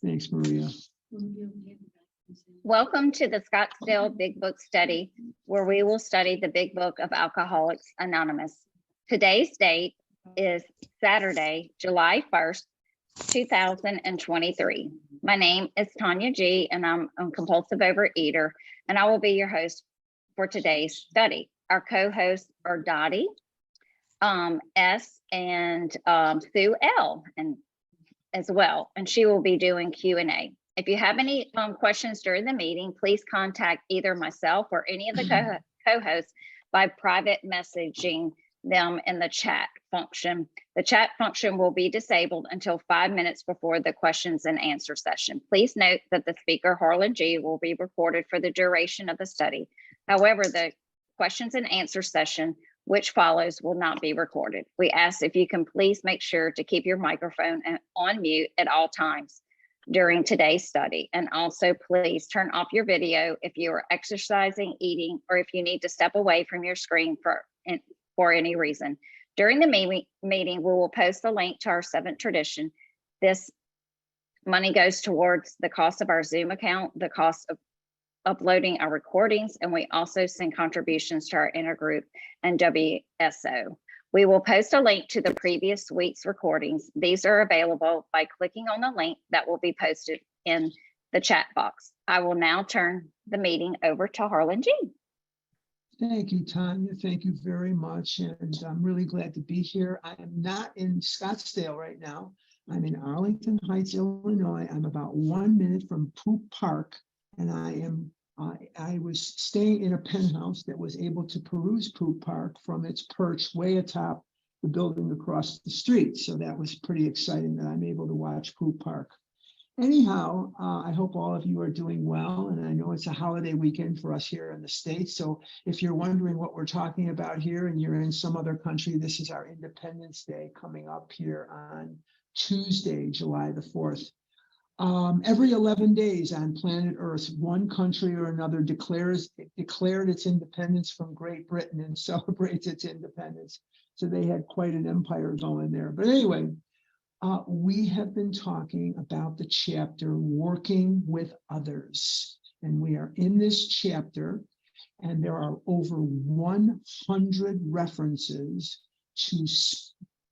Thanks, Maria. Welcome to the Scottsdale Big Book Study, where we will study the Big Book of Alcoholics Anonymous. Today's date is Saturday, July 1st, 2023. My name is Tanya G, and I'm a compulsive overeater, and I will be your host for today's study. Our co-hosts are Dottie S and Sue L and as well, and she will be doing Q&A. If you have any questions during the meeting, please contact either myself or any of the co-hosts by private messaging them in the chat function. The chat function will be disabled until 5 minutes before the questions and answer session. Please note that the speaker, Harlan G, will be recorded for the duration of the study. However, the questions and answer session which follows will not be recorded. We ask if you can please make sure to keep your microphone on mute at all times during today's study. And also please turn off your video if you are exercising, eating, or if you need to step away from your screen for any reason. During the meeting, we will post the link to our seventh tradition. This money goes towards the cost of our Zoom account, the cost of uploading our recordings, and we also send contributions to our intergroup and WSO. We will post a link to the previous week's recordings. These are available by clicking on the link that will be posted in the chat box. I will now turn the meeting over to Harlan G. Thank you, Tanya. Thank you very much. And I'm really glad to be here. I am not in Scottsdale right now. I'm in Arlington Heights, Illinois. I'm about 1 minute from Poop Park. And I was staying in a penthouse that was able to peruse Poop Park from its perch way atop the building across the street. So that was pretty exciting that I'm able to watch Poop Park. Anyhow, I hope all of you are doing well. And I know it's a holiday weekend for us here in the States. So if you're wondering what we're talking about here and you're in some other country, this is our Independence Day coming up here on Tuesday, July the 4th. Every 11 days on planet Earth, one country or another declared its independence from Great Britain and celebrates its independence. So they had quite an empire going there. But anyway, we have been talking about the chapter Working with Others. And we are in this chapter, and there are over 100 references to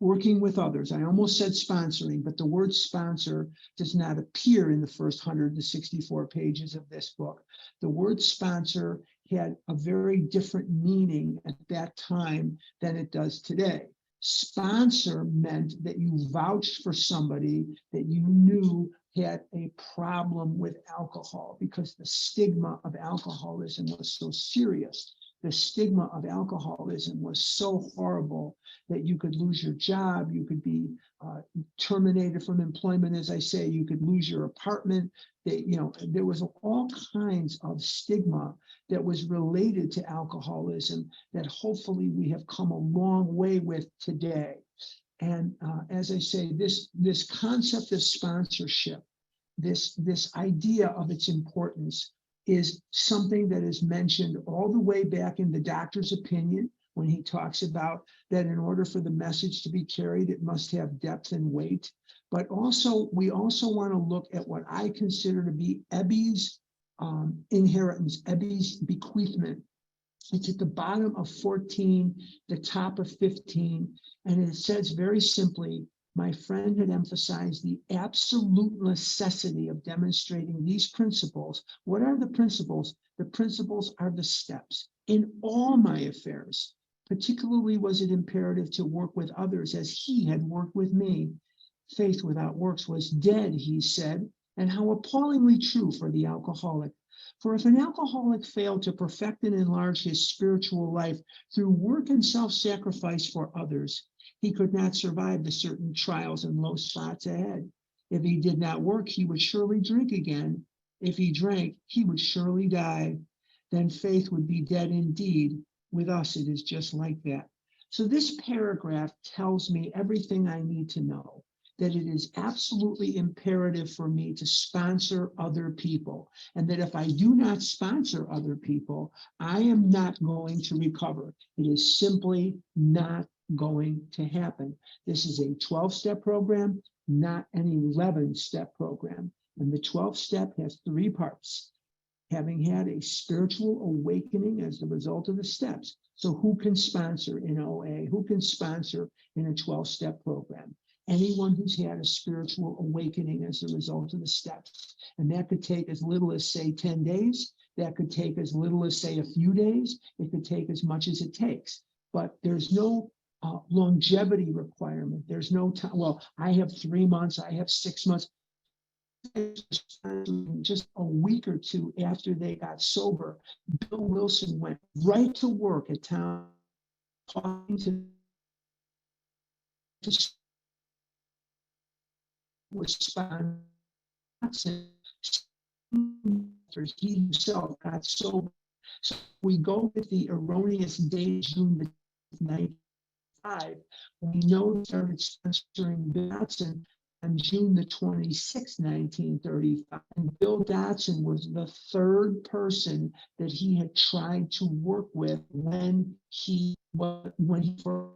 working with others. I almost said sponsoring, but the word sponsor does not appear in the first 164 pages of this book. The word sponsor had a very different meaning at that time than it does today. Sponsor meant that you vouched for somebody that you knew had a problem with alcohol because the stigma of alcoholism was so serious. The stigma of alcoholism was so horrible that you could lose your job, you could be terminated from employment, as I say, you could lose your apartment. There was all kinds of stigma that was related to alcoholism that hopefully we have come a long way with today. And as I say, this concept of sponsorship, this idea of its importance is something that is mentioned all the way back in the doctor's opinion when he talks about that in order for the message to be carried, it must have depth and weight. But also, we also want to look at what I consider to be Ebby's inheritance, Ebby's bequeathment. It's at the bottom of 14, the top of 15, and it says very simply, my friend had emphasized the absolute necessity of demonstrating these principles. What are the principles? The principles are the steps. In all my affairs, particularly was it imperative to work with others as he had worked with me. Faith without works was dead, he said, and how appallingly true for the alcoholic. For if an alcoholic failed to perfect and enlarge his spiritual life through work and self-sacrifice for others, he could not survive the certain trials and low spots ahead. If he did not work, he would surely drink again. If he drank, he would surely die. Then faith would be dead indeed. With us, it is just like that. So this paragraph tells me everything I need to know, that it is absolutely imperative for me to sponsor other people, and that if I do not sponsor other people, I am not going to recover. It is simply not going to happen. This is a 12-step program, not an 11-step program. And the 12th step has 3 parts. Having had a spiritual awakening as the result of the steps. So who can sponsor in OA? Who can sponsor in a 12-step program? Anyone who's had a spiritual awakening as a result of the steps. And that could take as little as, say, 10 days. That could take as little as, say, a few days. It could take as much as it takes. But there's no longevity requirement. There's no time. Well, I have 3 months. I have 6 months. Just a week or two after they got sober, Bill Wilson went right to work at town, talking to respond. He himself got sober. So we go with the erroneous date, June the 95. We know he started sponsoring Dotson on June the 26th, 1935. And Bill Dotson was the 3rd person that he had tried to work with when he first.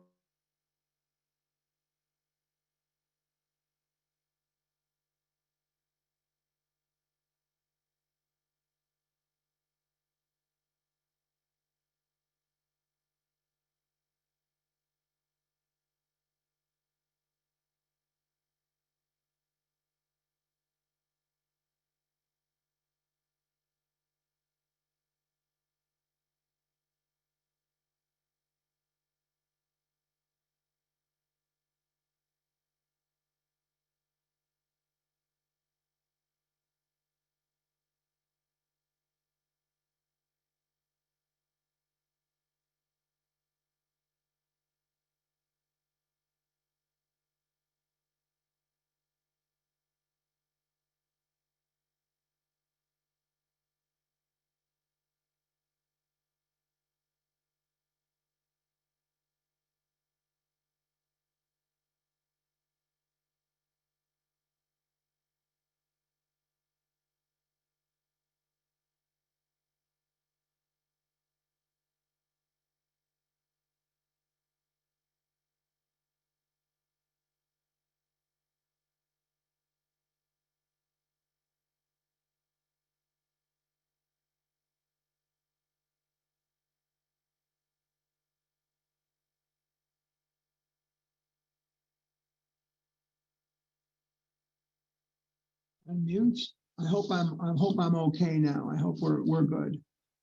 Unmute. I hope I'm okay now. I hope we're good.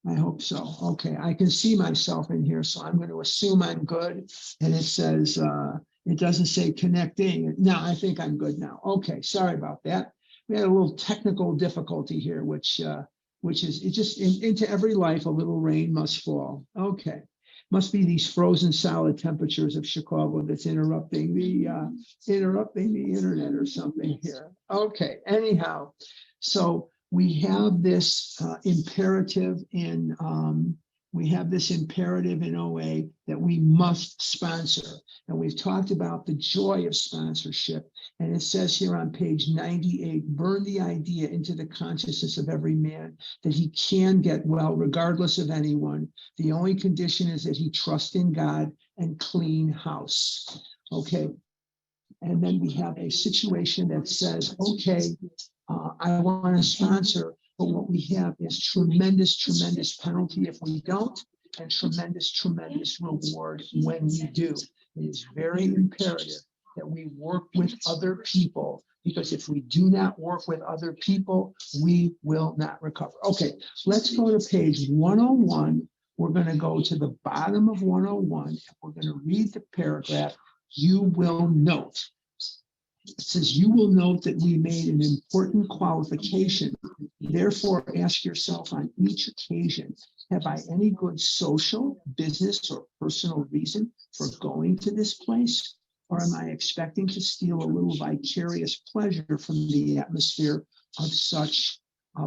I hope so. Okay, I can see myself in here, so I'm going to assume I'm good. And it says it doesn't say connecting. No, I think I'm good now. Okay, sorry about that. We had a little technical difficulty here, which is it just into every life a little rain must fall. Okay. Must be these frozen solid temperatures of Chicago that's interrupting the internet or something here. Okay, anyhow, so we have this imperative in OA that we must sponsor. And we've talked about the joy of sponsorship. And it says here on page 98, burn the idea into the consciousness of every man that he can get well regardless of anyone. The only condition is that he trust in God and clean house. Okay. And then we have a situation that says, okay, I want to sponsor, but what we have is tremendous penalty if we don't, and tremendous reward when we do. It is very imperative that we work with other people, because if we do not work with other people, we will not recover. Okay, let's go to page 101. We're going to go to the bottom of 101, and we're going to read the paragraph. You will note. It says, you will note that we made an important qualification. Therefore, ask yourself on each occasion, have I any good social, business, or personal reason for going to this place? Or am I expecting to steal a little vicarious pleasure from the atmosphere of such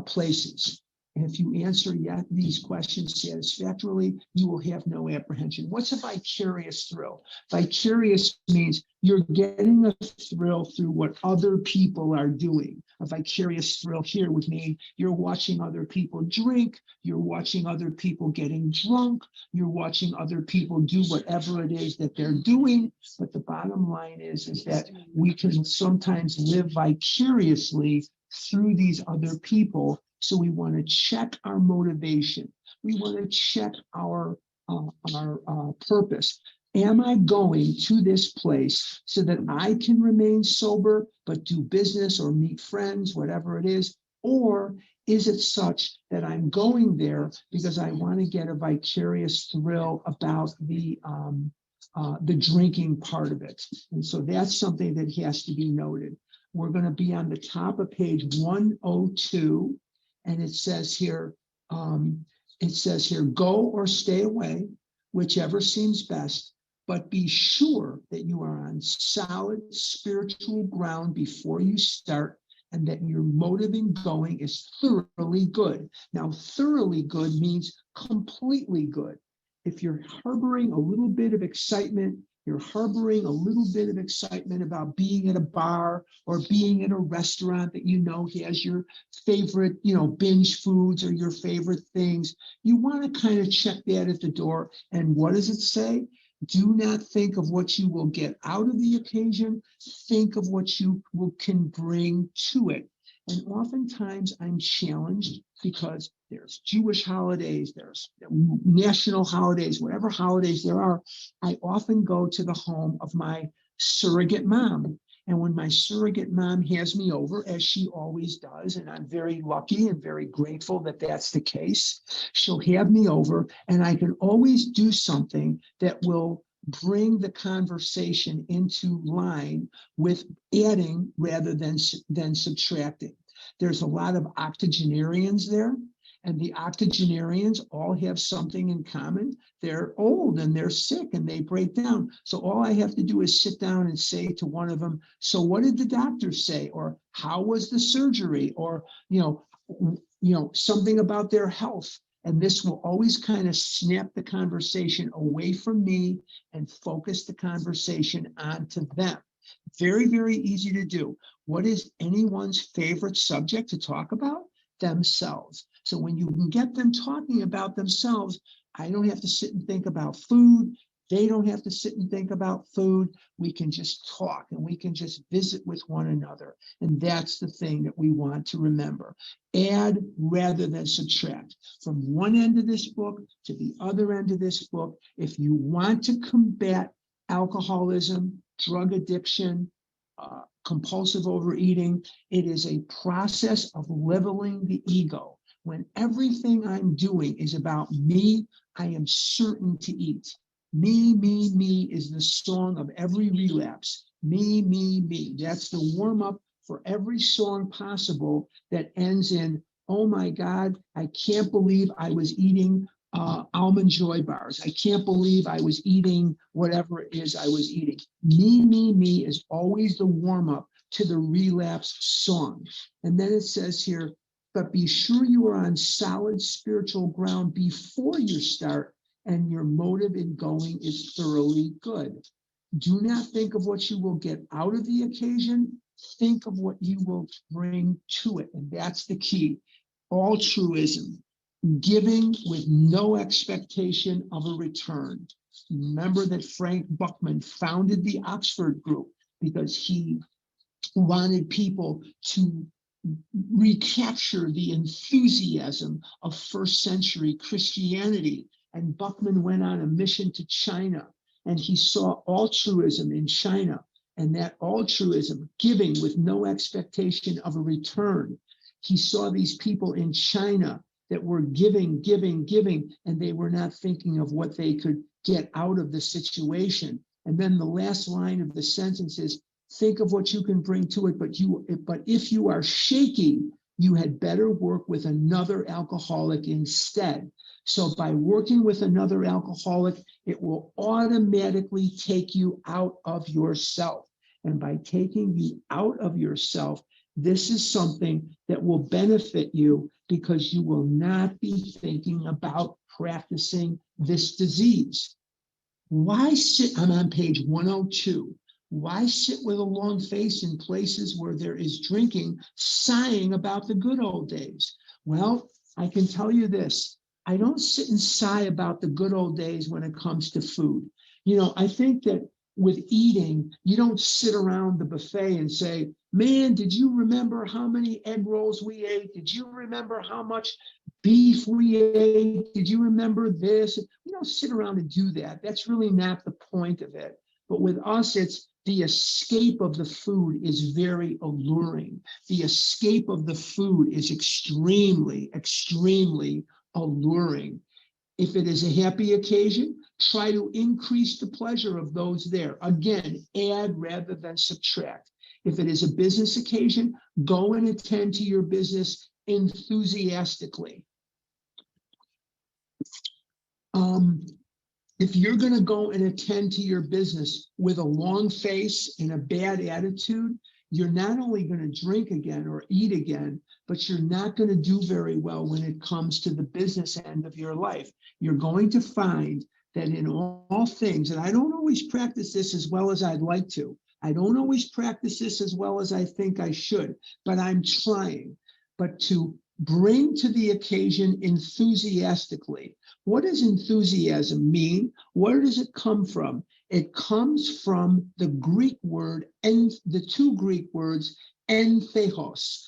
places? And if you answer these questions satisfactorily, you will have no apprehension. What's a vicarious thrill? Vicarious means you're getting a thrill through what other people are doing. A vicarious thrill here would mean you're watching other people drink, you're watching other people getting drunk, you're watching other people do whatever it is that they're doing. But the bottom line is that we can sometimes live vicariously through these other people. So we want to check our motivation. We want to check our purpose. Am I going to this place so that I can remain sober, but do business or meet friends, whatever it is? Or is it such that I'm going there because I want to get a vicarious thrill about the drinking part of it? And so that's something that has to be noted. We're going to be on the top of page 102, and it says here, go or stay away, whichever seems best, but be sure that you are on solid spiritual ground before you start, and that your motive in going is thoroughly good. Now, thoroughly good means completely good. If you're harboring a little bit of excitement, you're harboring a little bit of excitement about being at a bar or being in a restaurant that you know has your favorite, binge foods or your favorite things, you want to kind of check that at the door. And what does it say? Do not think of what you will get out of the occasion. Think of what you can bring to it. And oftentimes I'm challenged because there's Jewish holidays, there's national holidays, whatever holidays there are. I often go to the home of my surrogate mom. And when my surrogate mom has me over, as she always does, and I'm very lucky and very grateful that that's the case, she'll have me over, and I can always do something that will bring the conversation into line with adding rather than subtracting. There's a lot of octogenarians there, and the octogenarians all have something in common. They're old and they're sick and they break down. So all I have to do is sit down and say to one of them, so what did the doctor say? Or how was the surgery? Or, something about their health. And this will always kind of snap the conversation away from me and focus the conversation onto them. Very, very easy to do. What is anyone's favorite subject to talk about? Themselves. So when you can get them talking about themselves, I don't have to sit and think about food. They don't have to sit and think about food. We can just talk and we can just visit with one another. And that's the thing that we want to remember. Add rather than subtract. From one end of this book to the other end of this book, if you want to combat alcoholism, drug addiction, compulsive overeating, it is a process of leveling the ego. When everything I'm doing is about me, I am certain to eat. Me, me, me is the song of every relapse. Me, me, me. That's the warm-up for every song possible that ends in, oh my God, I can't believe I was eating Almond Joy bars. I can't believe I was eating whatever it is I was eating. Me, me, me is always the warm-up to the relapse song. And then it says here, but be sure you are on solid spiritual ground before you start, and your motive in going is thoroughly good. Do not think of what you will get out of the occasion. Think of what you will bring to it. And that's the key. Altruism, giving with no expectation of a return. Remember that Frank Buchman founded the Oxford Group because he wanted people to recapture the enthusiasm of first century Christianity. And Buchman went on a mission to China, and he saw altruism in China, and that altruism, giving with no expectation of a return. He saw these people in China that were giving, giving, giving, and they were not thinking of what they could get out of the situation. And then the last line of the sentence is, think of what you can bring to it, but if you are shaky, you had better work with another alcoholic instead. So by working with another alcoholic, it will automatically take you out of yourself. And by taking you out of yourself, this is something that will benefit you because you will not be thinking about practicing this disease. Why sit? I'm on page 102. Why sit with a long face in places where there is drinking, sighing about the good old days? Well, I can tell you this. I don't sit and sigh about the good old days when it comes to food. I think that with eating, you don't sit around the buffet and say, man, did you remember how many egg rolls we ate? Did you remember how much beef we ate? Did you remember this? You don't sit around and do that. That's really not the point of it. But with us, it's the escape of the food is very alluring. The escape of the food is extremely, extremely alluring. If it is a happy occasion, try to increase the pleasure of those there. Again, add rather than subtract. If it is a business occasion, go and attend to your business enthusiastically. If you're going to go and attend to your business with a long face and a bad attitude, you're not only going to drink again or eat again, but you're not going to do very well when it comes to the business end of your life. You're going to find that in all things, and I don't always practice this as well as I'd like to. I don't always practice this as well as I think I should, but I'm trying. But to bring to the occasion enthusiastically. What does enthusiasm mean? Where does it come from? It comes from the Greek word, and the two Greek words, entheos,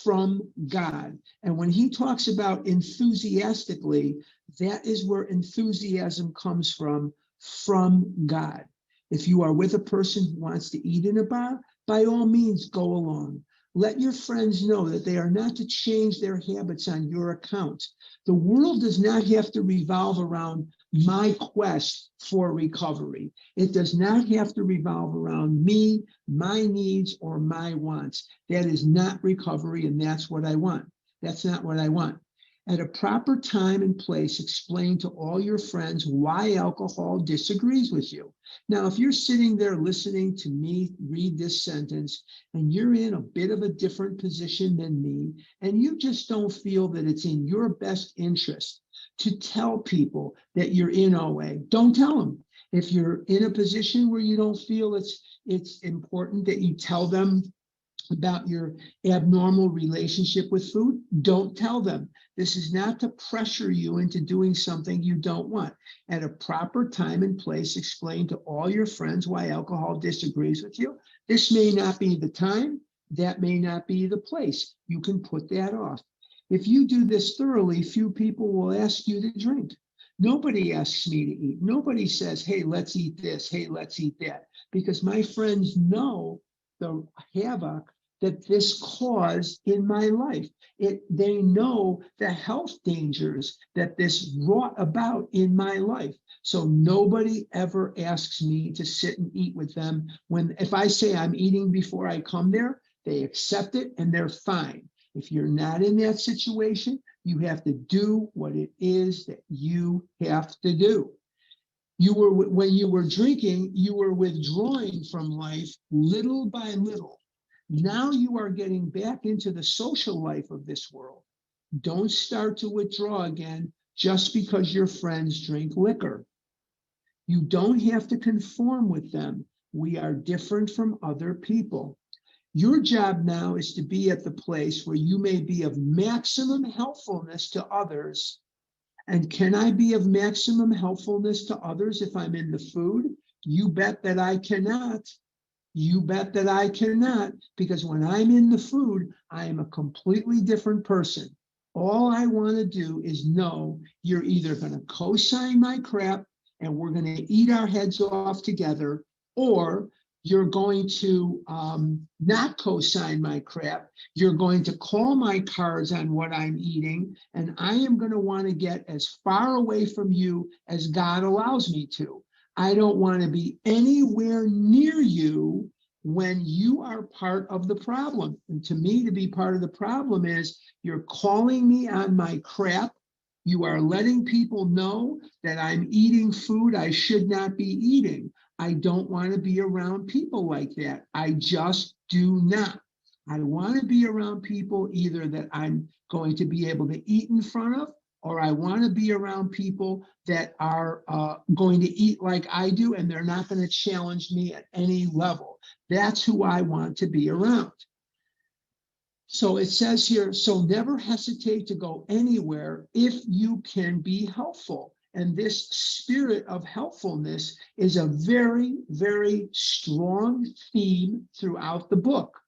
from God. And when he talks about enthusiastically, that is where enthusiasm comes from God. If you are with a person who wants to eat in a bar, by all means, go along. Let your friends know that they are not to change their habits on your account. The world does not have to revolve around my quest for recovery. It does not have to revolve around me, my needs, or my wants. That is not recovery, and that's what I want. That's not what I want. At a proper time and place, explain to all your friends why alcohol disagrees with you. Now, if you're sitting there listening to me read this sentence and you're in a bit of a different position than me, and you just don't feel that it's in your best interest to tell people that you're in OA, don't tell them. If you're in a position where you don't feel it's important that you tell them about your abnormal relationship with food, don't tell them. This is not to pressure you into doing something you don't want. At a proper time and place, explain to all your friends why alcohol disagrees with you. This may not be the time, that may not be the place. You can put that off. If you do this thoroughly, few people will ask you to drink. Nobody asks me to eat. Nobody says, hey, let's eat this. Hey, let's eat that. Because my friends know the havoc that this caused in my life. They know the health dangers that this brought about in my life. So nobody ever asks me to sit and eat with them. If I say I'm eating before I come there, they accept it and they're fine. If you're not in that situation, you have to do what it is that you have to do. When you were drinking, you were withdrawing from life little by little. Now you are getting back into the social life of this world. Don't start to withdraw again just because your friends drink liquor. You don't have to conform with them. We are different from other people. Your job now is to be at the place where you may be of maximum helpfulness to others. And can I be of maximum helpfulness to others if I'm in the food? You bet that I cannot. You bet that I cannot, because when I'm in the food, I am a completely different person. All I want to do is know you're either going to co-sign my crap and we're going to eat our heads off together, or you're going to not co-sign my crap. You're going to call my cards on what I'm eating, and I am going to want to get as far away from you as God allows me to. I don't want to be anywhere near you when you are part of the problem. And to me, to be part of the problem is you're calling me on my crap. You are letting people know that I'm eating food I should not be eating. I don't want to be around people like that. I just do not. I want to be around people either that I'm going to be able to eat in front of, or I want to be around people that are going to eat like I do, and they're not going to challenge me at any level. That's who I want to be around. So it says here, so never hesitate to go anywhere if you can be helpful. And this spirit of helpfulness is a very, very strong theme throughout the book.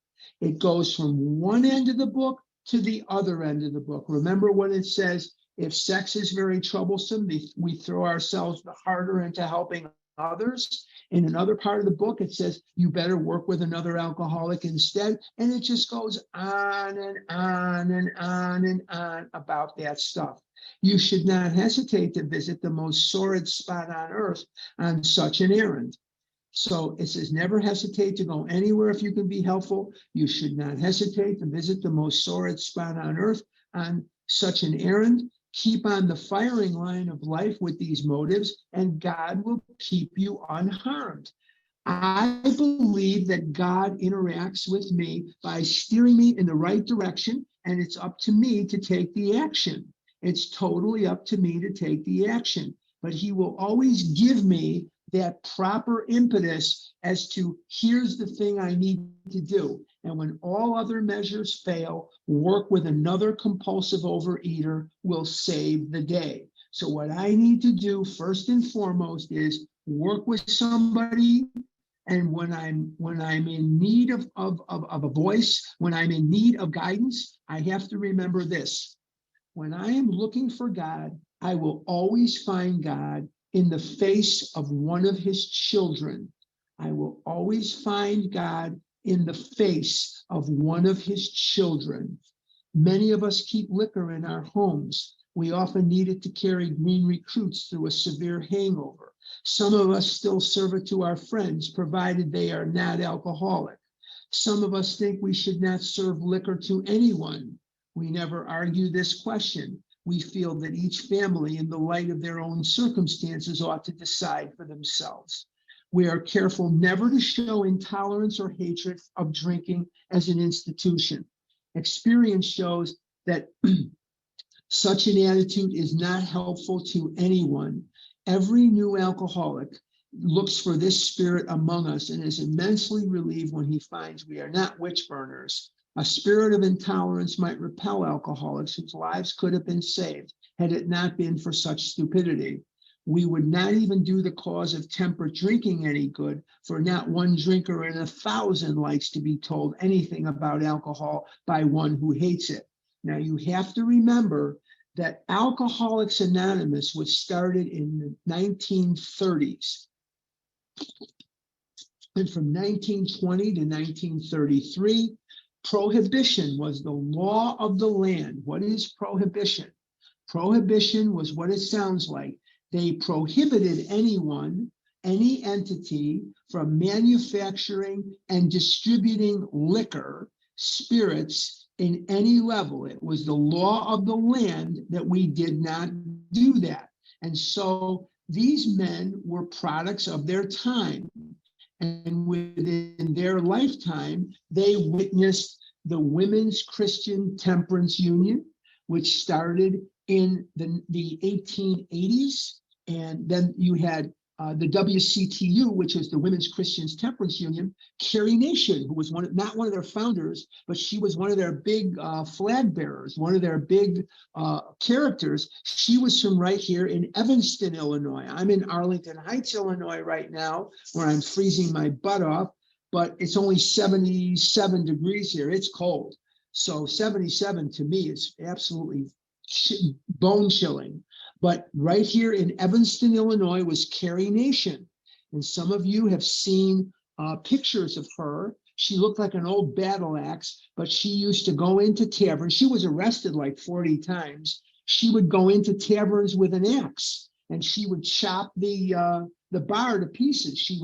It goes from one end of the book to the other end of the book. Remember when it says, if sex is very troublesome, we throw ourselves harder into helping others. In another part of the book, it says, you better work with another alcoholic instead. And it just goes on and on and on and on about that stuff. You should not hesitate to visit the most sordid spot on earth on such an errand. So it says, never hesitate to go anywhere if you can be helpful. You should not hesitate to visit the most sordid spot on earth on such an errand. Keep on the firing line of life with these motives, and God will keep you unharmed. I believe that God interacts with me by steering me in the right direction, and it's up to me to take the action. It's totally up to me to take the action, but he will always give me that proper impetus as to, here's the thing I need to do. And when all other measures fail, work with another compulsive overeater will save the day. So what I need to do first and foremost is work with somebody. And when I'm in need of a voice, when I'm in need of guidance, I have to remember this. When I am looking for God, I will always find God in the face of one of his children. I will always find God in the face of one of his children. Many of us keep liquor in our homes. We often need it to carry green recruits through a severe hangover. Some of us still serve it to our friends, provided they are not alcoholic. Some of us think we should not serve liquor to anyone. We never argue this question. We feel that each family, in the light of their own circumstances, ought to decide for themselves. We are careful never to show intolerance or hatred of drinking as an institution. Experience shows that such an attitude is not helpful to anyone. Every new alcoholic looks for this spirit among us and is immensely relieved when he finds we are not witch burners. A spirit of intolerance might repel alcoholics whose lives could have been saved had it not been for such stupidity. We would not even do the cause of temperate drinking any good, for not one drinker in 1,000 likes to be told anything about alcohol by one who hates it. Now, you have to remember that Alcoholics Anonymous was started in the 1930s. And from 1920 to 1933, prohibition was the law of the land. What is prohibition? Prohibition was what it sounds like. They prohibited anyone, any entity from manufacturing and distributing liquor, spirits in any level. It was the law of the land that we did not do that. And so these men were products of their time. And within their lifetime, they witnessed the Women's Christian Temperance Union, which started in the 1880s. And then you had the WCTU, which is the Women's Christian Temperance Union. Carrie Nation, who was not one of their founders, but she was one of their big flag bearers, one of their big characters. She was from right here in Evanston, Illinois. I'm in Arlington Heights, Illinois right now, where I'm freezing my butt off, but it's only 77 degrees here. It's cold. So 77 to me is absolutely bone chilling. But right here in Evanston, Illinois was Carrie Nation. And some of you have seen pictures of her. She looked like an old battle axe, but she used to go into taverns. She was arrested like 40 times. She would go into taverns with an axe and she would chop the bar to pieces. She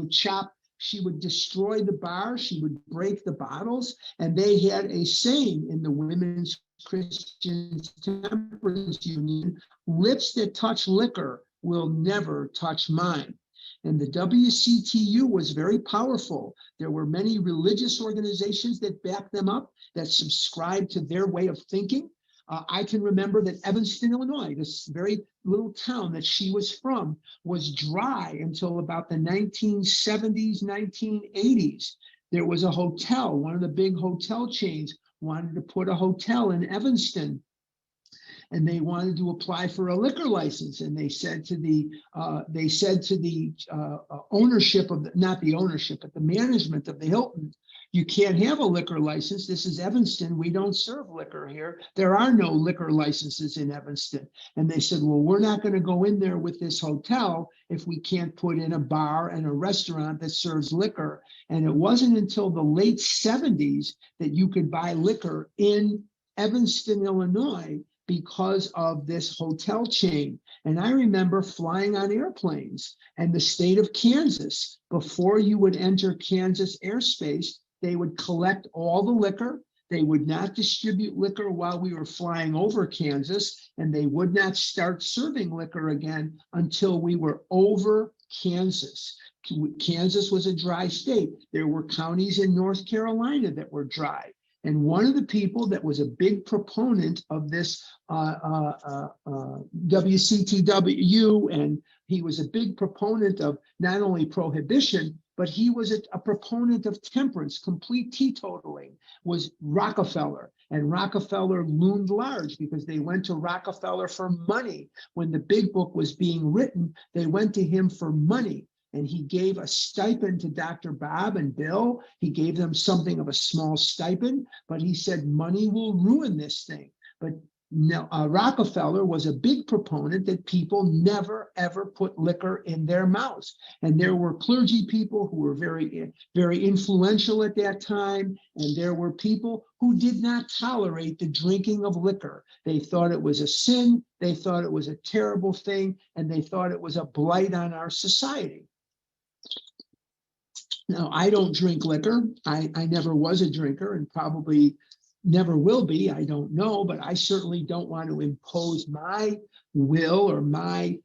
would destroy the bar. She would break the bottles. And they had a saying in the Women's Christian Temperance Union: lips that touch liquor will never touch mine. And the WCTU was very powerful. There were many religious organizations that backed them up, that subscribed to their way of thinking. I can remember that Evanston, Illinois, this very little town that she was from, was dry until about the 1970s, 1980s. There was a hotel, one of the big hotel chains wanted to put a hotel in Evanston. and they wanted to apply for a liquor license. And they said to the ownership of not the ownership, but the management of the Hilton, you can't have a liquor license. This is Evanston. We don't serve liquor here. There are no liquor licenses in Evanston. And they said, well, we're not going to go in there with this hotel if we can't put in a bar and a restaurant that serves liquor. And it wasn't until the late 70s that you could buy liquor in Evanston, Illinois, because of this hotel chain. And I remember flying on airplanes, and the state of Kansas, before you would enter Kansas airspace, they would collect all the liquor. They would not distribute liquor while we were flying over Kansas, and they would not start serving liquor again until we were over Kansas. Kansas was a dry state. There were counties in North Carolina that were dry. And one of the people that was a big proponent of this WCTW, and he was a big proponent of not only prohibition, but he was a proponent of temperance, complete teetotaling, was Rockefeller. And Rockefeller loomed large because they went to Rockefeller for money. When the big book was being written, they went to him for money. And he gave a stipend to Dr. Bob and Bill. He gave them something of a small stipend, but he said, money will ruin this thing. But no, Rockefeller was a big proponent that people never, ever put liquor in their mouths. And there were clergy people who were very, very influential at that time. And there were people who did not tolerate the drinking of liquor. They thought it was a sin. They thought it was a terrible thing. And they thought it was a blight on our society. Now, I don't drink liquor. I never was a drinker and probably never will be. I don't know, but I certainly don't want to impose my will or my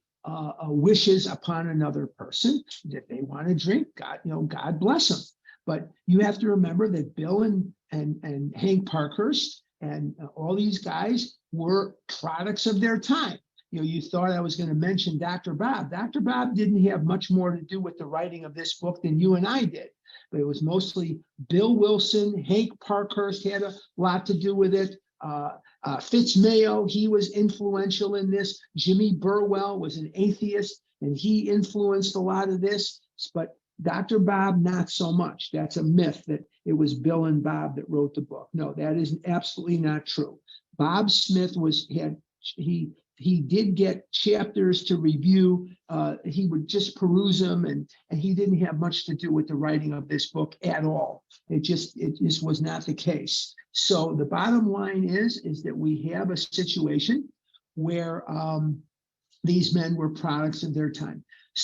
wishes upon another person. If they want to drink, God bless them. But you have to remember that Bill and Hank Parkhurst and all these guys were products of their time. You thought I was going to mention Dr. Bob. Dr. Bob didn't have much more to do with the writing of this book than you and I did. But it was mostly Bill Wilson. Hank Parkhurst had a lot to do with it. Fitz Mayo, he was influential in this. Jimmy Burwell was an atheist, and he influenced a lot of this. But Dr. Bob, not so much. That's a myth that it was Bill and Bob that wrote the book. No, that is absolutely not true. Bob Smith he did get chapters to review. He would just peruse them, and he didn't have much to do with the writing of this book at all. It just was not the case. So the bottom line is that we have a situation where these men were products of their time.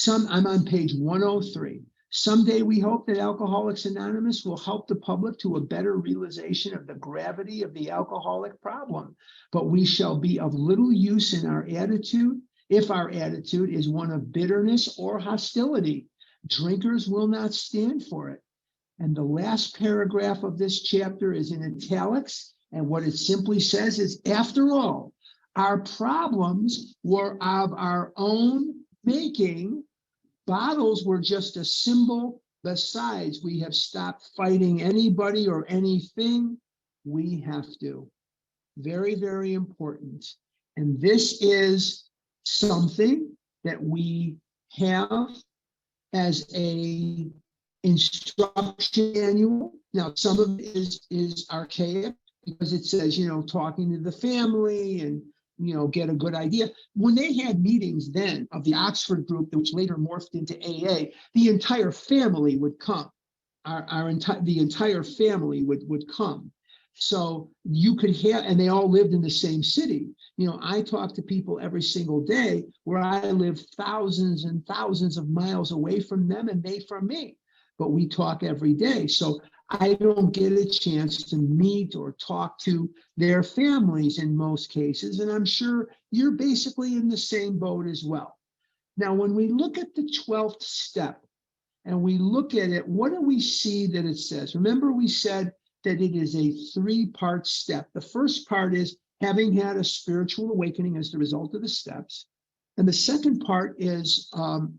I'm on page 103. Someday we hope that Alcoholics Anonymous will help the public to a better realization of the gravity of the alcoholic problem. But we shall be of little use in our attitude if our attitude is one of bitterness or hostility. Drinkers will not stand for it. And the last paragraph of this chapter is in italics. And what it simply says is, after all, our problems were of our own making. Bottles were just a symbol. Besides, we have stopped fighting anybody or anything. We have to. Very, very important. And this is something that we have as a instruction manual. Now, some of it is archaic because it says, talking to the family and get a good idea. When they had meetings then of the Oxford group, which later morphed into AA, the entire family would come. The entire family would come. So you could have, and they all lived in the same city. I talk to people every single day where I live thousands and thousands of miles away from them and they from me, but we talk every day. So I don't get a chance to meet or talk to their families in most cases. And I'm sure you're basically in the same boat as well. Now, when we look at the 12th step and we look at it, what do we see that it says? Remember, we said that it is a 3-part step. The first part is having had a spiritual awakening as the result of the steps. And the second part is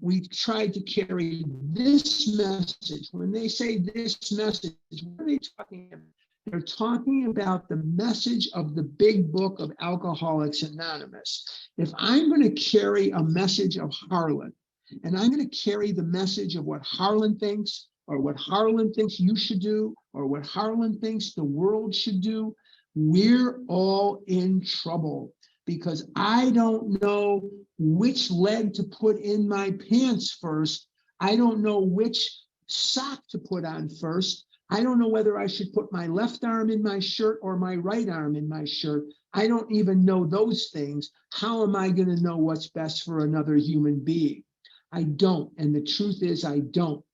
we tried to carry this message. When they say this message, what are they talking about? They're talking about the message of the big book of Alcoholics Anonymous. If I'm going to carry a message of Harlan, and I'm going to carry the message of what Harlan thinks, or what Harlan thinks you should do, or what Harlan thinks the world should do, we're all in trouble, because I don't know which leg to put in my pants first. I don't know which sock to put on first. I don't know whether I should put my left arm in my shirt or my right arm in my shirt. I don't even know those things. How am I going to know what's best for another human being? I don't. And the truth is, I don't.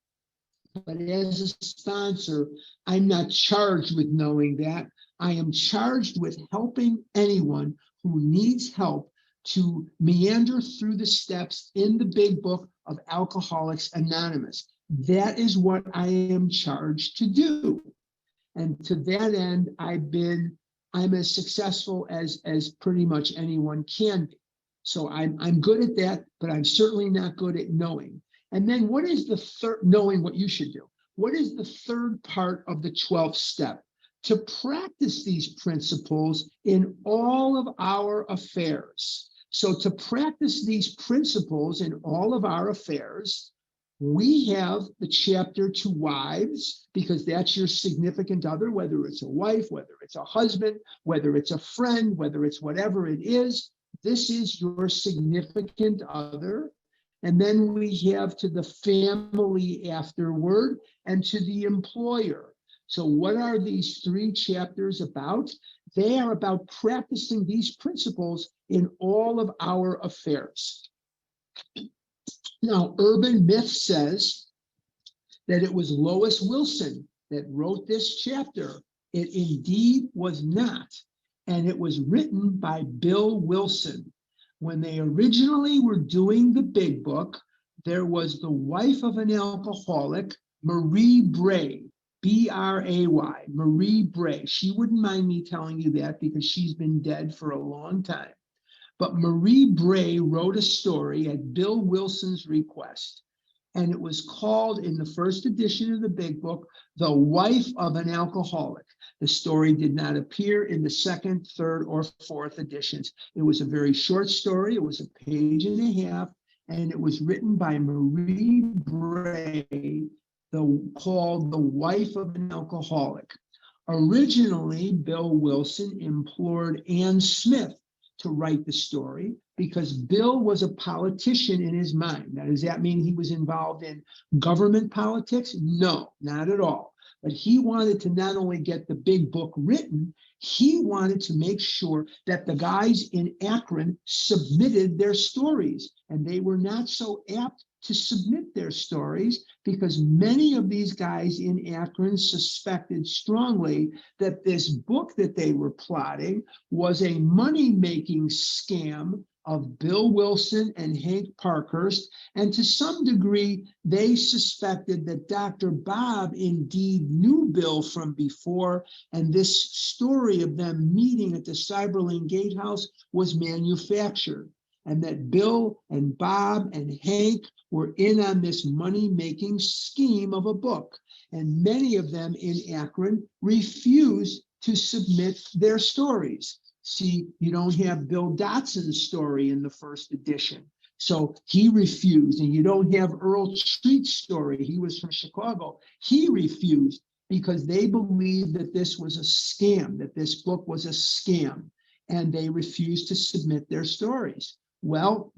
But as a sponsor, I'm not charged with knowing that. I am charged with helping anyone who needs help to meander through the steps in the big book of Alcoholics Anonymous. That is what I am charged to do. And to that end, I'm as successful as pretty much anyone can be. So I'm good at that, but I'm certainly not good at knowing. And then what is the third, knowing what you should do? What is the third part of the 12th step? To practice these principles in all of our affairs. So to practice these principles in all of our affairs, we have the chapter to wives, because that's your significant other, whether it's a wife, whether it's a husband, whether it's a friend, whether it's whatever it is, this is your significant other. And then we have to the family afterward and to the employer. So what are these three chapters about? They are about practicing these principles in all of our affairs. Now, urban myth says that it was Lois Wilson that wrote this chapter. It indeed was not. And it was written by Bill Wilson. When they originally were doing the big book, there was the wife of an alcoholic, Marie Bray, B-R-A-Y, Marie Bray. She wouldn't mind me telling you that because she's been dead for a long time. But Marie Bray wrote a story at Bill Wilson's request, and it was called, in the first edition of the big book, The Wife of an Alcoholic. The story did not appear in the second, third, or fourth editions. It was a very short story. It was a page and a half, and it was written by Marie Bray, called The Wife of an Alcoholic. Originally, Bill Wilson implored Ann Smith to write the story because Bill was a politician in his mind. Now, does that mean he was involved in government politics? No, not at all. But he wanted to not only get the big book written, he wanted to make sure that the guys in Akron submitted their stories. And they were not so apt to submit their stories because many of these guys in Akron suspected strongly that this book that they were plotting was a money-making scam of Bill Wilson and Hank Parkhurst. And to some degree, they suspected that Dr. Bob indeed knew Bill from before, and this story of them meeting at the Cyberling Gatehouse was manufactured, and that Bill and Bob and Hank were in on this money-making scheme of a book. And many of them in Akron refused to submit their stories. See, you don't have Bill Dotson's story in the first edition. So he refused, and you don't have Earl Treat's story. He was from Chicago. He refused because they believed that this was a scam, that this book was a scam, and they refused to submit their stories. Well,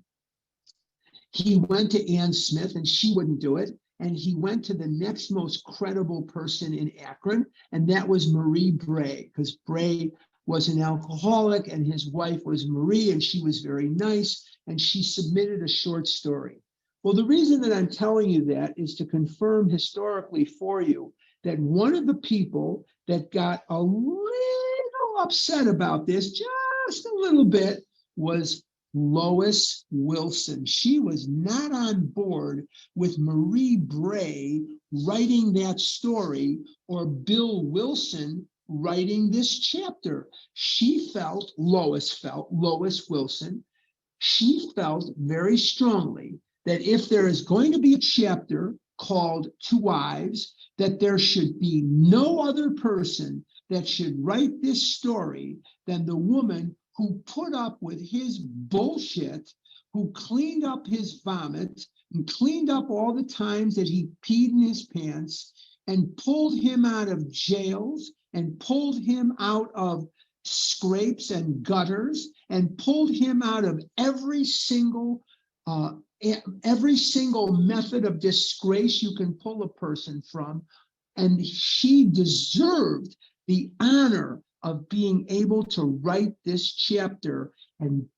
he went to Ann Smith and she wouldn't do it. And he went to the next most credible person in Akron, and that was Marie Bray, because Bray was an alcoholic and his wife was Marie, and she was very nice, and she submitted a short story. Well, the reason that I'm telling you that is to confirm historically for you that one of the people that got a little upset about this, just a little bit, was Lois Wilson. She was not on board with Marie Bray writing that story or Bill Wilson writing this chapter. Lois Wilson, she felt very strongly that if there is going to be a chapter called To Wives, that there should be no other person that should write this story than the woman who put up with his bullshit, who cleaned up his vomit and cleaned up all the times that he peed in his pants and pulled him out of jails and pulled him out of scrapes and gutters and pulled him out of every single method of disgrace you can pull a person from. And she deserved the honor of being able to write this chapter. And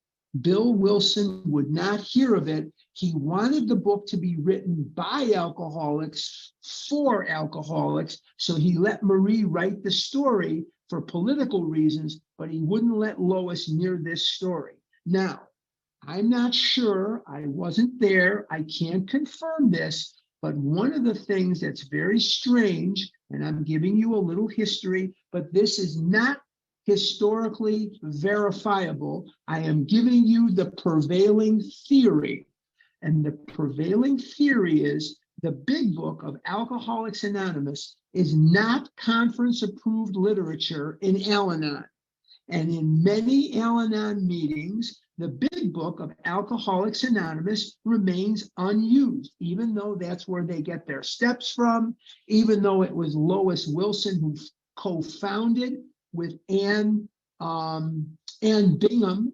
Bill Wilson would not hear of it. He wanted the book to be written by alcoholics for alcoholics. So he let Marie write the story for political reasons, but he wouldn't let Lois near this story. Now, I'm not sure, I wasn't there, I can't confirm this, but one of the things that's very strange, and I'm giving you a little history, but this is not historically verifiable. I am giving you the prevailing theory. And the prevailing theory is the big book of Alcoholics Anonymous is not conference-approved literature in Al-Anon. And in many Al-Anon meetings, the big book of Alcoholics Anonymous remains unused, even though that's where they get their steps from, even though it was Lois Wilson who co-founded with Ann Bingham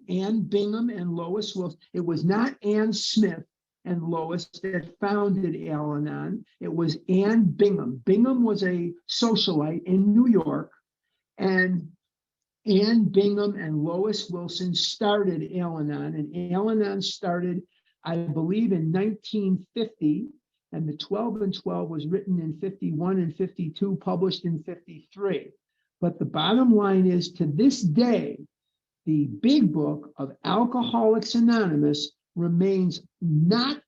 and Lois Wilson. It was not Ann Smith and Lois that founded Al-Anon. It was Ann Bingham. Bingham was a socialite in New York, and Ann Bingham and Lois Wilson started Al-Anon, and Al-Anon started, I believe, in 1950, and the 12 and 12 was written in 51 and 52, published in 53. But the bottom line is, to this day, the big book of Alcoholics Anonymous remains not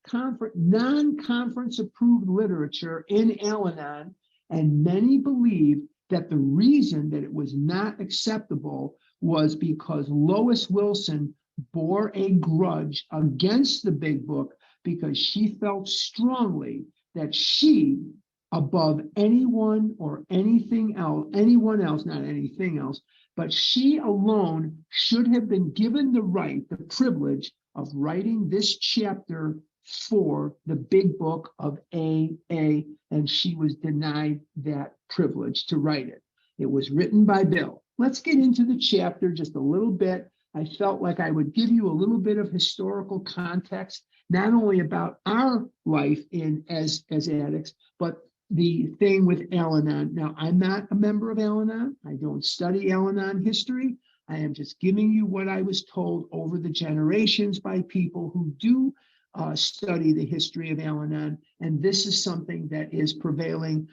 non-conference approved literature in Al-Anon, and many believe that the reason that it was not acceptable was because Lois Wilson bore a grudge against the big book because she felt strongly that she, above anyone or anything else, anyone else, not anything else, but she alone should have been given the right, the privilege of writing this chapter for the big book of AA, and she was denied that privilege to write it. It was written by Bill. Let's get into the chapter just a little bit. I felt like I would give you a little bit of historical context, not only about our life as addicts, but the thing with Al-Anon. Now, I'm not a member of Al-Anon. I don't study Al-Anon history. I am just giving you what I was told over the generations by people who do study the history of Al-Anon, and this is something that is prevailing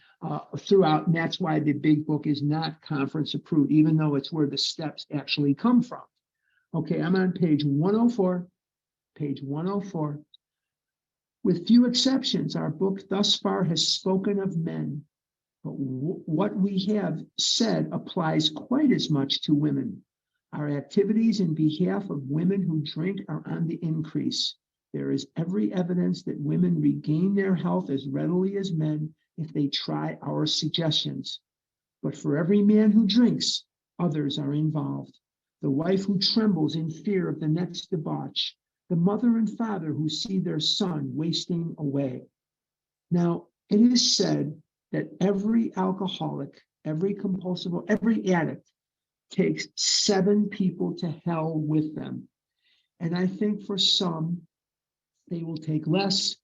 throughout, and that's why the big book is not conference approved, even though it's where the steps actually come from. Okay, I'm on page 104, page 104. With few exceptions, our book thus far has spoken of men, but what we have said applies quite as much to women. Our activities in behalf of women who drink are on the increase. There is every evidence that women regain their health as readily as men if they try our suggestions. But for every man who drinks, others are involved. The wife who trembles in fear of the next debauch, the mother and father who see their son wasting away. Now, it is said that every alcoholic, every compulsive, every addict takes 7 people to hell with them. And I think for some, they will take less.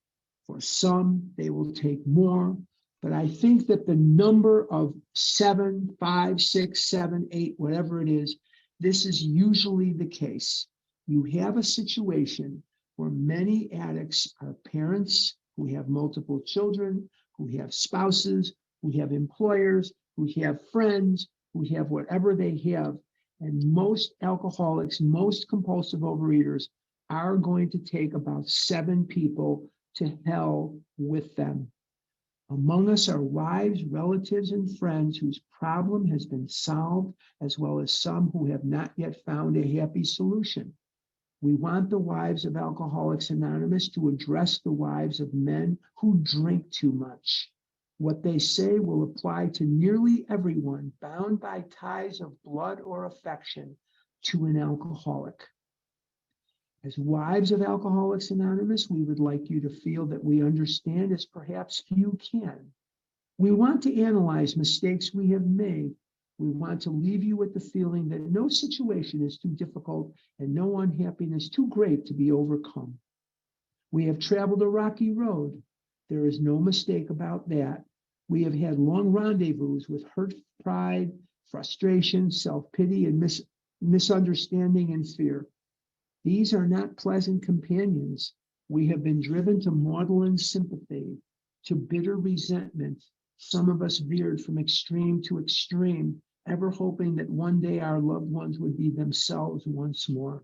For some, they will take more. But I think that the number of 7, 5, 6, 7, 8, whatever it is, this is usually the case. You have a situation where many addicts are parents who have multiple children, who have spouses, who have employers, who have friends, who have whatever they have. And most alcoholics, most compulsive overeaters are going to take about 7 people to hell with them. Among us are wives, relatives, and friends whose problem has been solved, as well as some who have not yet found a happy solution. We want the wives of Alcoholics Anonymous to address the wives of men who drink too much. What they say will apply to nearly everyone bound by ties of blood or affection to an alcoholic. As wives of Alcoholics Anonymous, we would like you to feel that we understand as perhaps few can. We want to analyze mistakes we have made. We want to leave you with the feeling that no situation is too difficult and no unhappiness too great to be overcome. We have traveled a rocky road. There is no mistake about that. We have had long rendezvous with hurt, pride, frustration, self-pity, and misunderstanding and fear. These are not pleasant companions. We have been driven to maudlin sympathy, to bitter resentment. Some of us veered from extreme to extreme, ever hoping that one day our loved ones would be themselves once more.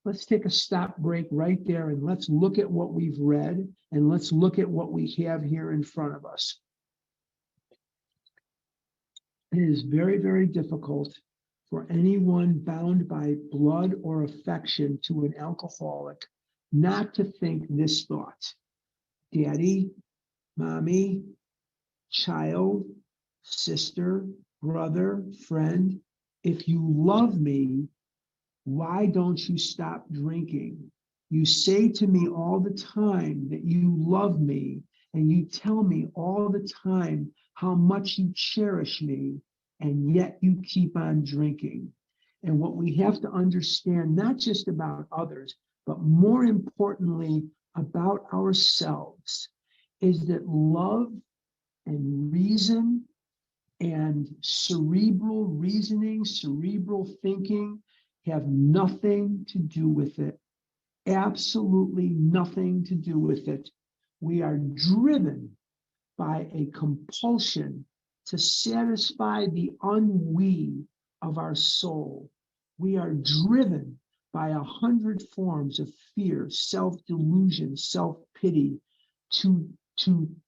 Let's take a stop break right there and let's look at what we've read and let's look at what we have here in front of us. It is very, very difficult for anyone bound by blood or affection to an alcoholic not to think this thought: Daddy, mommy, child, sister, brother, friend, if you love me, why don't you stop drinking? You say to me all the time that you love me, and you tell me all the time how much you cherish me, and yet you keep on drinking. And what we have to understand, not just about others, but more importantly about ourselves, is that love and reason and cerebral reasoning, cerebral thinking have nothing to do with it. Absolutely nothing to do with it. We are driven by a compulsion to satisfy the ennui of our soul. We are driven by 100 forms of fear, self-delusion, self-pity to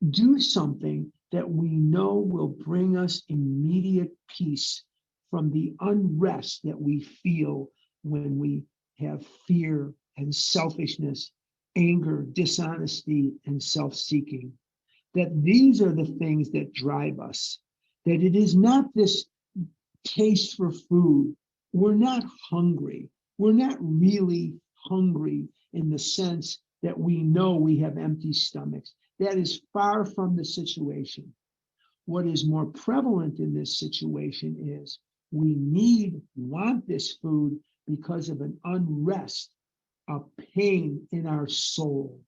do something that we know will bring us immediate peace from the unrest that we feel when we have fear and selfishness, anger, dishonesty, and self-seeking. That these are the things that drive us, that it is not this taste for food. We're not hungry. We're not really hungry in the sense that we know we have empty stomachs. That is far from the situation. What is more prevalent in this situation is we want this food because of an unrest, a pain in our soul.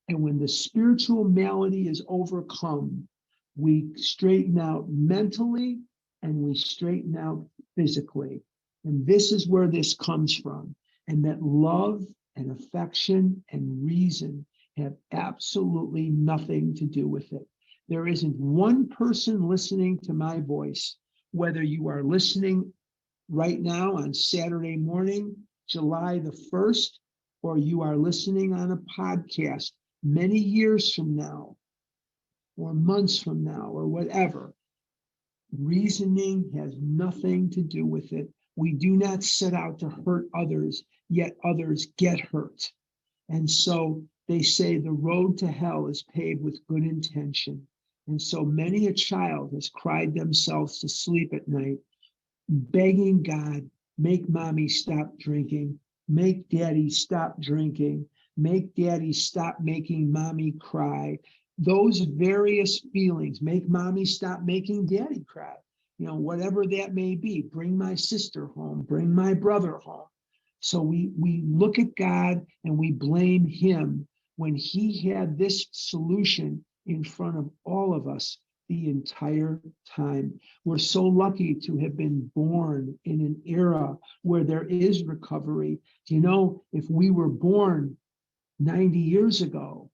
And when the spiritual malady is overcome, we straighten out mentally and we straighten out physically. And this is where this comes from. And that love and affection and reason have absolutely nothing to do with it. There isn't one person listening to my voice, whether you are listening right now on Saturday morning, July the 1st, or you are listening on a podcast many years from now, or months from now, or whatever. Reasoning has nothing to do with it. We do not set out to hurt others, yet others get hurt. And so they say the road to hell is paved with good intention. And so many a child has cried themselves to sleep at night, begging God, make mommy stop drinking, make daddy stop drinking, make daddy stop making mommy cry. Those various feelings, make mommy stop making daddy cry. You know, whatever that may be, bring my sister home, bring my brother home. So we look at God and we blame him when he had this solution in front of all of us the entire time. We're so lucky to have been born in an era where there is recovery. You know, if we were born 90 years ago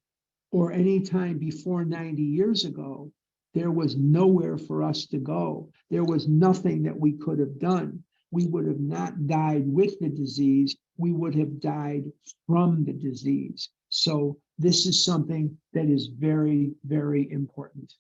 or any time before 90 years ago, there was nowhere for us to go. There was nothing that we could have done. We would have not died with the disease. We would have died from the disease. So this is something that is very, very important.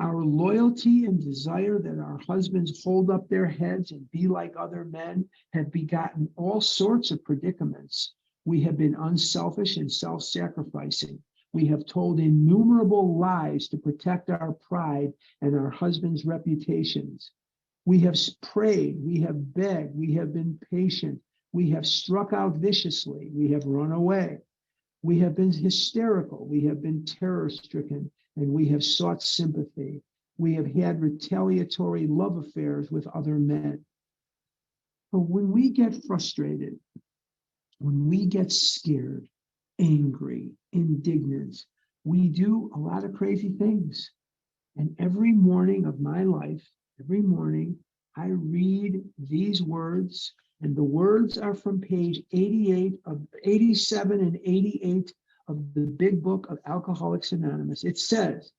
Our loyalty and desire that our husbands hold up their heads and be like other men have begotten all sorts of predicaments. We have been unselfish and self-sacrificing. We have told innumerable lies to protect our pride and our husbands' reputations. We have prayed, we have begged, we have been patient, we have struck out viciously, we have run away. We have been hysterical, we have been terror-stricken, and we have sought sympathy. We have had retaliatory love affairs with other men. But when we get frustrated, when we get scared, angry, indignant, we do a lot of crazy things. And every morning of my life, every morning, I read these words, and the words are from page 87 and 88 of the big book of Alcoholics Anonymous. It says,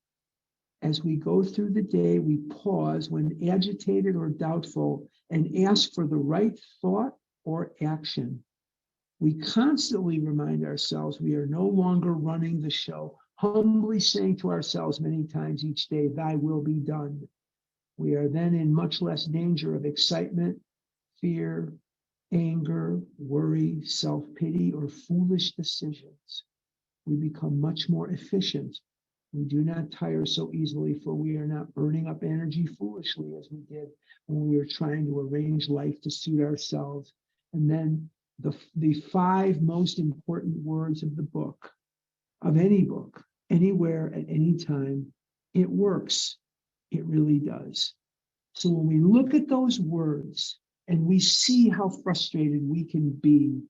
as we go through the day, we pause when agitated or doubtful and ask for the right thought or action. We constantly remind ourselves we are no longer running the show, humbly saying to ourselves many times each day, thy will be done. We are then in much less danger of excitement, fear, anger, worry, self-pity, or foolish decisions. We become much more efficient. We do not tire so easily, for we are not burning up energy foolishly as we did when we were trying to arrange life to suit ourselves. And then the 5 most important words of the book, of any book, anywhere at any time, it works. It really does. So when we look at those words and we see how frustrated we can be,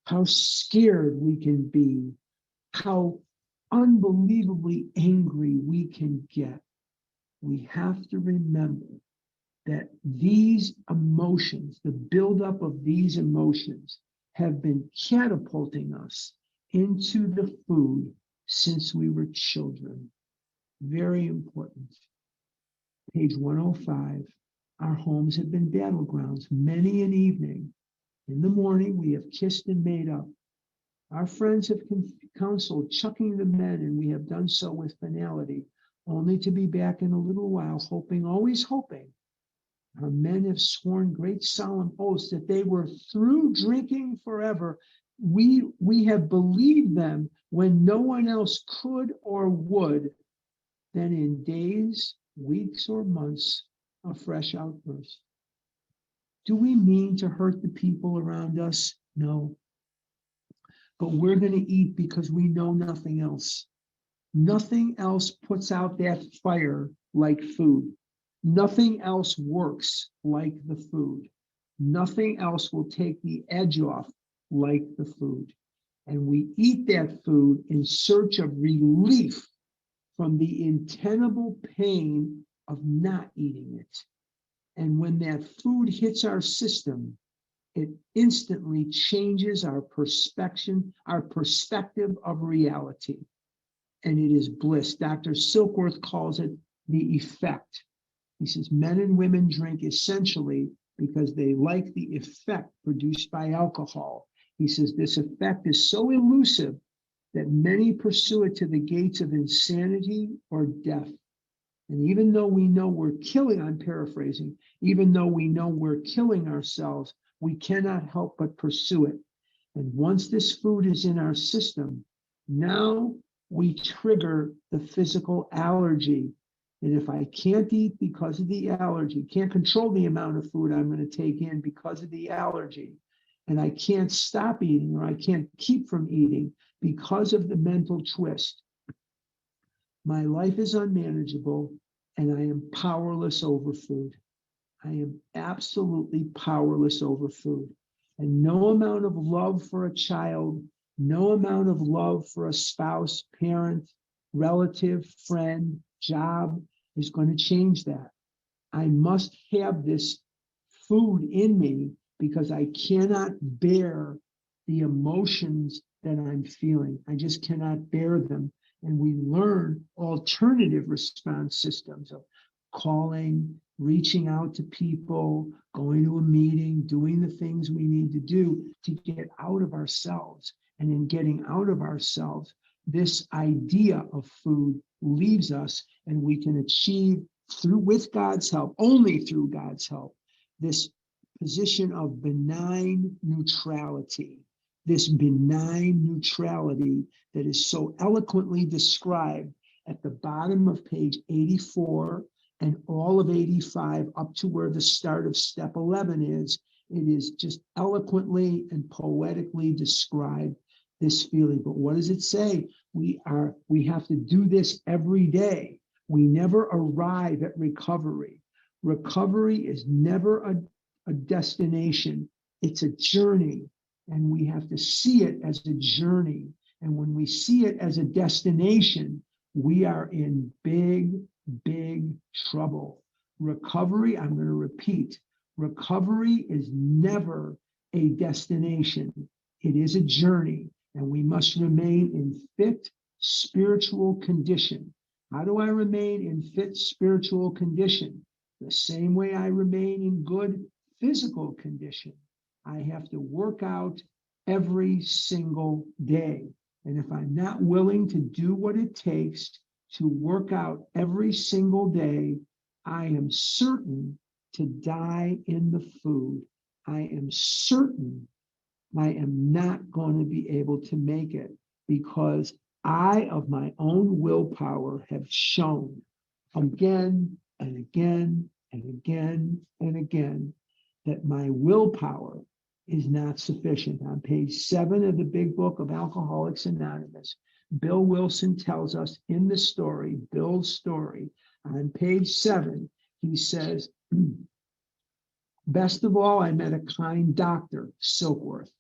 how scared we can be, how unbelievably angry we can get, we have to remember that these emotions, the buildup of these emotions, have been catapulting us into the food since we were children. Very important. Page 105, our homes have been battlegrounds many an evening. In the morning, we have kissed and made up. Our friends have counseled chucking the men, and we have done so with finality, only to be back in a little while, hoping, always hoping. Our men have sworn great solemn oaths that they were through drinking forever. We have believed them when no one else could or would. Then in days, weeks, or months, a fresh outburst. Do we mean to hurt the people around us? No. But we're going to eat because we know nothing else. Nothing else puts out that fire like food. Nothing else works like the food. Nothing else will take the edge off like the food. And we eat that food in search of relief from the untenable pain of not eating it. And when that food hits our system, it instantly changes our perspective of reality. And it is bliss. Dr. Silkworth calls it the effect. He says men and women drink essentially because they like the effect produced by alcohol. He says this effect is so elusive that many pursue it to the gates of insanity or death. And even though we know we're killing, I'm paraphrasing, even though we know we're killing ourselves, we cannot help but pursue it. And once this food is in our system, now we trigger the physical allergy. And if I can't eat because of the allergy, can't control the amount of food I'm going to take in because of the allergy, and I can't stop eating or I can't keep from eating because of the mental twist, my life is unmanageable and I am powerless over food. I am absolutely powerless over food. And no amount of love for a child, no amount of love for a spouse, parent, relative, friend, job is going to change that. I must have this food in me because I cannot bear the emotions that I'm feeling. I just cannot bear them. And we learn alternative response systems of calling, reaching out to people, going to a meeting, doing the things we need to do to get out of ourselves. And in getting out of ourselves, this idea of food leaves us, and we can achieve with God's help, only through God's help, this position of benign neutrality. this benign neutrality that is so eloquently described at the bottom of page 84 and all of 85 up to where the start of step 11 is. It is just eloquently and poetically described, this feeling. But what does it say? We have to do this every day. We never arrive at recovery. Recovery is never a destination. It's a journey, and we have to see it as a journey. And when we see it as a destination, we are in big, big trouble. Recovery, I'm going to repeat, recovery is never a destination. It is a journey, and we must remain in fit spiritual condition. How do I remain in fit spiritual condition? The same way I remain in good physical condition. I have to work out every single day. And if I'm not willing to do what it takes to work out every single day, I am certain to die in the food. I am certain I am not going to be able to make it, because I, of my own willpower, have shown again and again and again and again that my willpower is not sufficient. On page 7 of the big book of Alcoholics Anonymous, Bill Wilson tells us in the story, Bill's story, on page 7, he says, best of all, I met a kind doctor, Silkworth,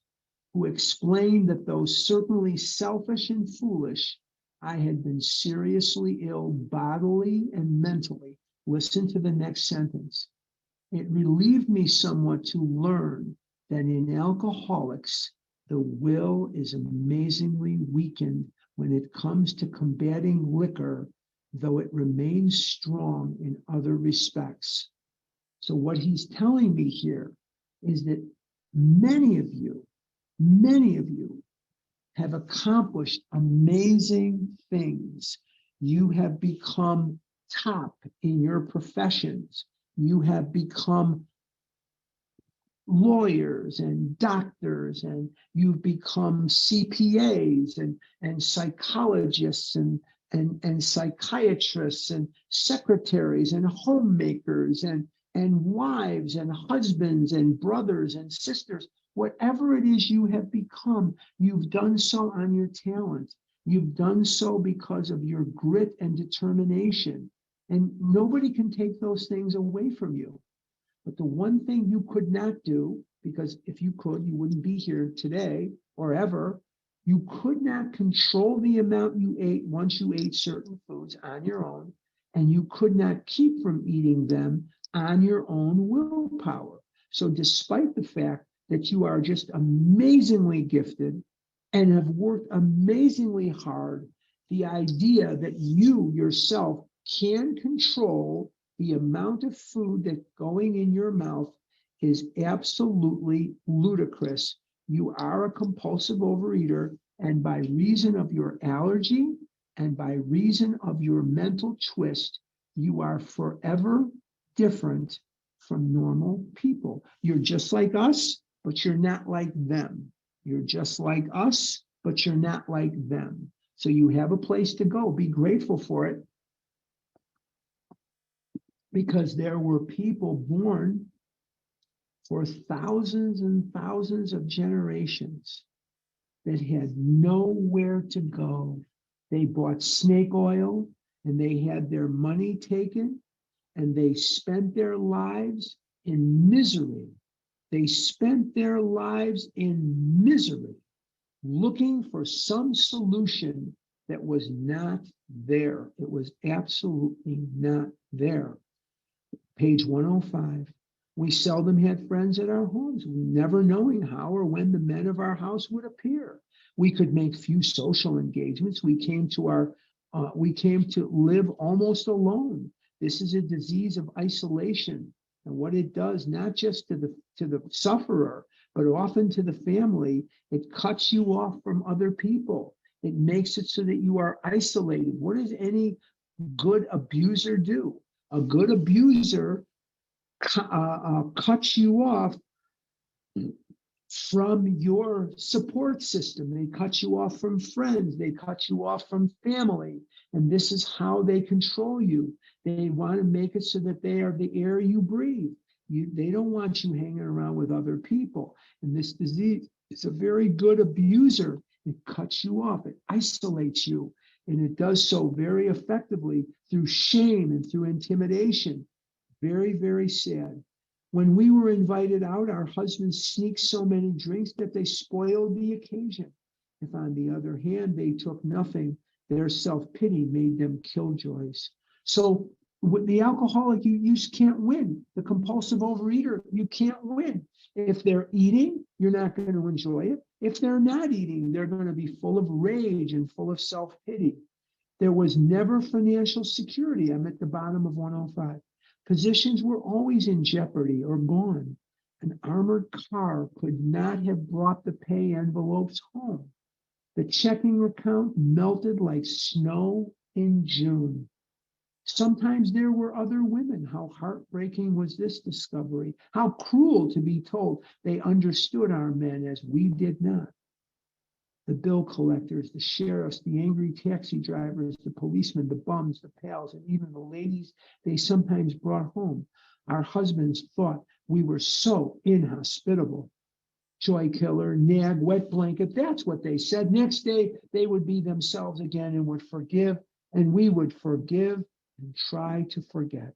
who explained that though certainly selfish and foolish, I had been seriously ill bodily and mentally. Listen to the next sentence. It relieved me somewhat to learn that in alcoholics, the will is amazingly weakened when it comes to combating liquor, though it remains strong in other respects. So what he's telling me here is that many of you have accomplished amazing things. You have become top in your professions. You have become lawyers and doctors, and you've become CPAs and psychologists and psychiatrists and secretaries and homemakers and wives and husbands and brothers and sisters. Whatever it is you have become, you've done so on your talent. You've done so because of your grit and determination. And nobody can take those things away from you. But the one thing you could not do, because if you could, you wouldn't be here today or ever, you could not control the amount you ate once you ate certain foods on your own, and you could not keep from eating them on your own willpower. So despite the fact that you are just amazingly gifted and have worked amazingly hard, the idea that you yourself can control the amount of food that's going in your mouth is absolutely ludicrous. You are a compulsive overeater, and by reason of your allergy and by reason of your mental twist, you are forever different from normal people. You're just like us, but you're not like them. You're just like us, but you're not like them. So you have a place to go. Be grateful for it, because there were people born for thousands and thousands of generations that had nowhere to go. They bought snake oil and they had their money taken, and they spent their lives in misery. They spent their lives in misery, looking for some solution that was not there. It was absolutely not there. Page 105. We seldom had friends at our homes, never knowing how or when the men of our house would appear. We could make few social engagements. We came to live almost alone. This is a disease of isolation, and what it does, not just to the sufferer, but often to the family, it cuts you off from other people. It makes it so that you are isolated. What does any good abuser do? A good abuser cuts you off from your support system. They cut you off from friends. They cut you off from family. And this is how they control you. They want to make it so that they are the air you breathe. They don't want you hanging around with other people. And this disease is a very good abuser. It cuts you off. It isolates you. And it does so very effectively through shame and through intimidation. Very, very sad. When we were invited out, our husbands sneaked so many drinks that they spoiled the occasion. If, on the other hand, they took nothing, their self-pity made them killjoys. So with the alcoholic, you just can't win. The compulsive overeater, you can't win. If they're eating, you're not going to enjoy it. If they're not eating, they're going to be full of rage and full of self-pity. There was never financial security. I'm at the bottom of 105. Positions were always in jeopardy or gone. An armored car could not have brought the pay envelopes home. The checking account melted like snow in June. Sometimes there were other women. How heartbreaking was this discovery? How cruel to be told they understood our men as we did not. The bill collectors, the sheriffs, the angry taxi drivers, the policemen, the bums, the pals, and even the ladies they sometimes brought home. Our husbands thought we were so inhospitable. Joy killer, nag, wet blanket, that's what they said. Next day, they would be themselves again and would forgive, and we would forgive and try to forget.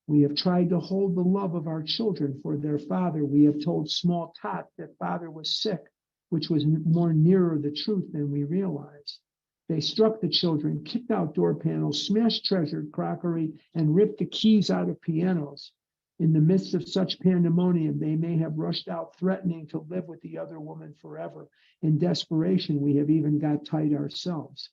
We have tried to hold the love of our children for their father. We have told small Tot that father was sick, which was more nearer the truth than we realized. They struck the children, kicked out door panels, smashed treasured crockery, and ripped the keys out of pianos. In the midst of such pandemonium, they may have rushed out threatening to live with the other woman forever. In desperation, we have even got tight ourselves.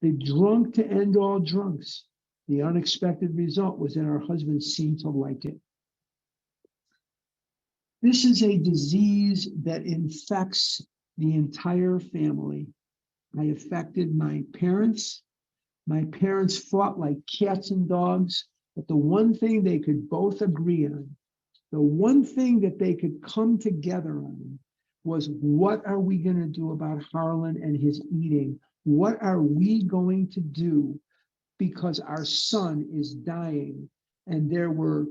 They drunk to end all drunks. The unexpected result was that our husbands seemed to like it. This is a disease that infects the entire family. I affected my parents. My parents fought like cats and dogs, but the one thing they could both agree on, the one thing that they could come together on was, what are we going to do about Harlan and his eating? What are we going to do? Because our son is dying. And there were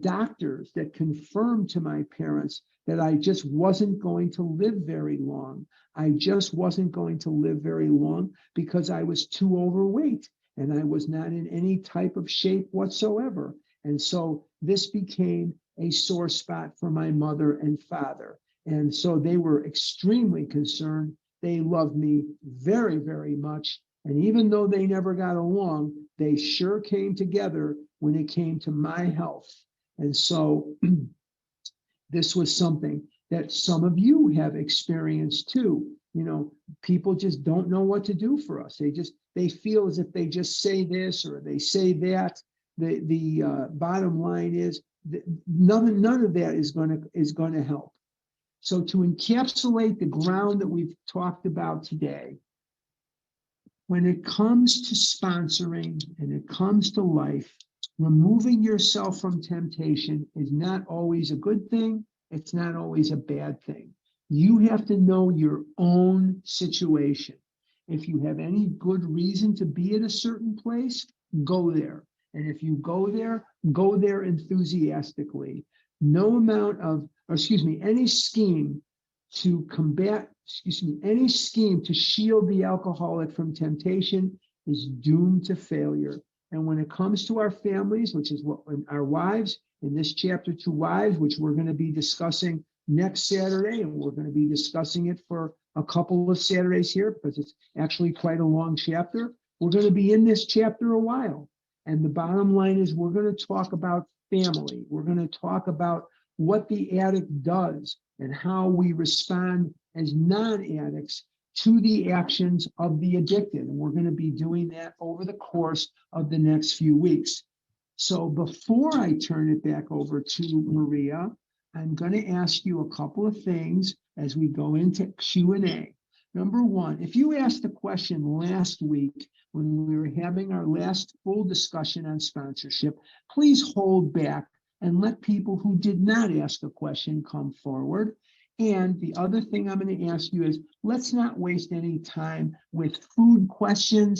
doctors that confirmed to my parents that I just wasn't going to live very long. I just wasn't going to live very long because I was too overweight and I was not in any type of shape whatsoever. And so this became a sore spot for my mother and father. And so they were extremely concerned. They loved me very, very much. And even though they never got along, they sure came together when it came to my health. And so this was something that some of you have experienced too. You know, people just don't know what to do for us. They feel as if they just say this or they say that. The bottom line is that none of that is going to help. So to encapsulate the ground that we've talked about today, when it comes to sponsoring and it comes to life, removing yourself from temptation is not always a good thing. It's not always a bad thing. You have to know your own situation. If you have any good reason to be at a certain place, go there. And if you go there enthusiastically. No amount of, any scheme to combat, any scheme to shield the alcoholic from temptation is doomed to failure. And when it comes to our families, which is what our wives, in this chapter 2 wives, which we're going to be discussing next Saturday, and we're going to be discussing it for a couple of Saturdays here because it's actually quite a long chapter. We're going to be in this chapter a while. And the bottom line is we're going to talk about family. We're going to talk about what the addict does and how we respond as non-addicts to the actions of the addicted. And we're going to be doing that over the course of the next few weeks. So before I turn it back over to Maria, I'm going to ask you a couple of things as we go into Q&A. Number one, if you asked a question last week when we were having our last full discussion on sponsorship, please hold back and let people who did not ask a question come forward. And the other thing I'm going to ask you is, let's not waste any time with food questions.